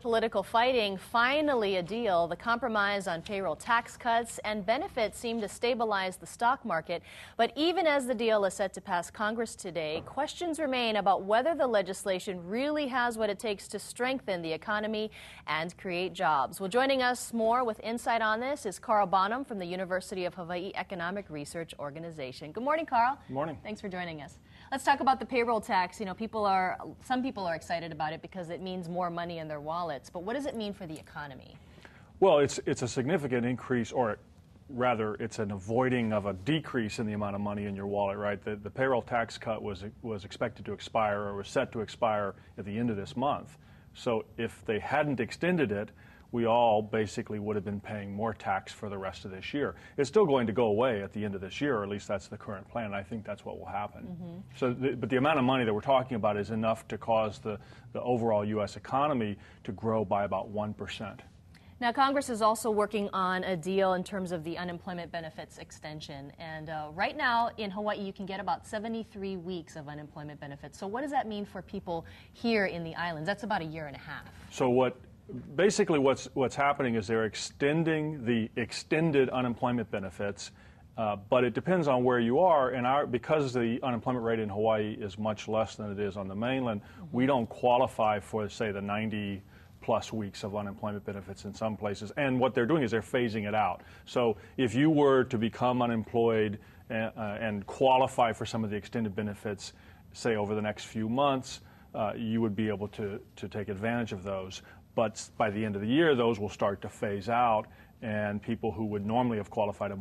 Political fighting, finally a deal. The compromise on payroll tax cuts and benefits seem to stabilize the stock market. But even as the deal is set to pass Congress today, questions remain about whether the legislation really has what it takes to strengthen the economy and create jobs. Well, joining us more with insight on this is Carl Bonham from the University of Hawaii Economic Research Organization. Good morning, Carl. Good morning. Thanks for joining us. Let's talk about the payroll tax. You know, some people are excited about it because it means more money in their wallets. But what does it mean for the economy? Well, it's a significant increase, or rather, it's an avoiding of a decrease in the amount of money in your wallet, right? The payroll tax cut was expected to expire, or was set to expire at the end of this month. So if they hadn't extended it, we all basically would have been paying more tax for the rest of this year. It's still going to go away at the end of this year, or at least that's the current plan, and I think that's what will happen. But the amount of money that we're talking about is enough to cause the overall U.S. economy to grow by about 1%. Now, Congress is also working on a deal in terms of the unemployment benefits extension. And right now in Hawaii, you can get about 73 weeks of unemployment benefits. So what does that mean for people here in the islands? That's about a year and a half. So basically what's happening is they're extending the extended unemployment benefits, but it depends on where you are. And because the unemployment rate in Hawaii is much less than it is on the mainland, we don't qualify for, say, the 90-plus weeks of unemployment benefits in some places. And what they're doing is they're phasing it out. So if you were to become unemployed and qualify for some of the extended benefits, say, over the next few months, you would be able to take advantage of those. But by the end of the year, those will start to phase out, and people who would normally have qualified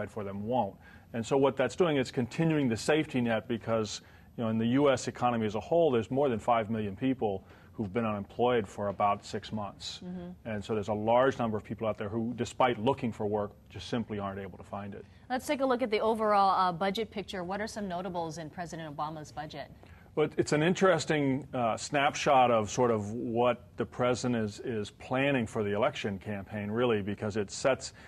for them won't. And so what that's doing is continuing the safety net, because in the U.S. economy as a whole, there's more than 5 million people who've been unemployed for about 6 months. And so there's a large number of people out there who, despite looking for work, just simply aren't able to find it. Let's take a look at the overall budget picture. What are some notables in President Obama's budget? Well, it's an interesting snapshot of sort of what the president is planning for the election campaign, really, because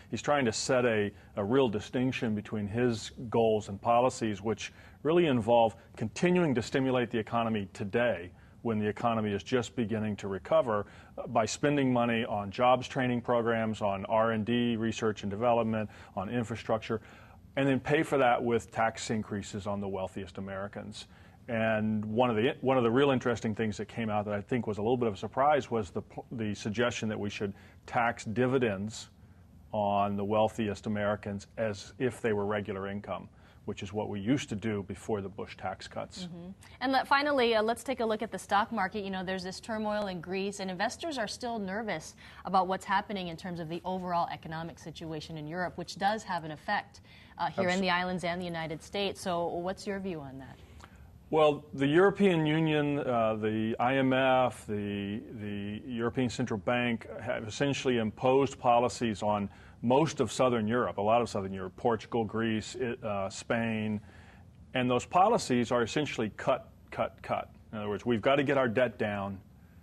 he's trying to set a real distinction between his goals and policies, which really involve continuing to stimulate the economy today, when the economy is just beginning to recover, by spending money on jobs training programs, on R&D, research and development, on infrastructure, and then pay for that with tax increases on the wealthiest Americans. And one of the real interesting things that came out that I think was a little bit of a surprise was the suggestion that we should tax dividends on the wealthiest Americans as if they were regular income, which is what we used to do before the Bush tax cuts. And finally, let's take a look at the stock market. You know, there's this turmoil in Greece, and investors are still nervous about what's happening in terms of the overall economic situation in Europe, which does have an effect here in the islands and the United States. So what's your view on that? Well, the European Union, the IMF, the European Central Bank have essentially imposed policies on most of Southern Europe, a lot of Southern Europe, Portugal, Greece, Spain, and those policies are essentially cut, cut, cut. In other words, we've got to get our debt down,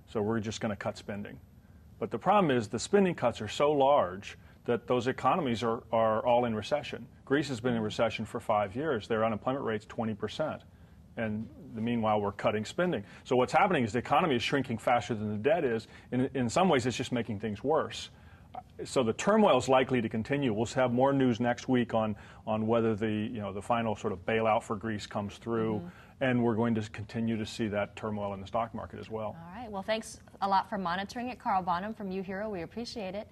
so we're just going to cut spending. But the problem is the spending cuts are so large that those economies are all in recession. Greece has been in recession for 5 years. Their unemployment rate's 20%. And meanwhile, we're cutting spending. So what's happening is the economy is shrinking faster than the debt is. In some ways, it's just making things worse. So the turmoil is likely to continue. We'll have more news next week on whether the final sort of bailout for Greece comes through. And we're going to continue to see that turmoil in the stock market as well. All right. Well, thanks a lot for monitoring it. Carl Bonham from UHERO. We appreciate it.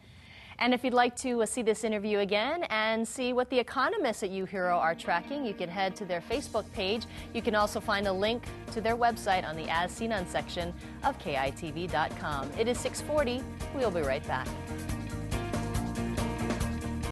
And if you'd like to see this interview again and see what the economists at UHERO are tracking, you can head to their Facebook page. You can also find a link to their website on the As Seen On section of KITV.com. It is 6:40. We'll be right back.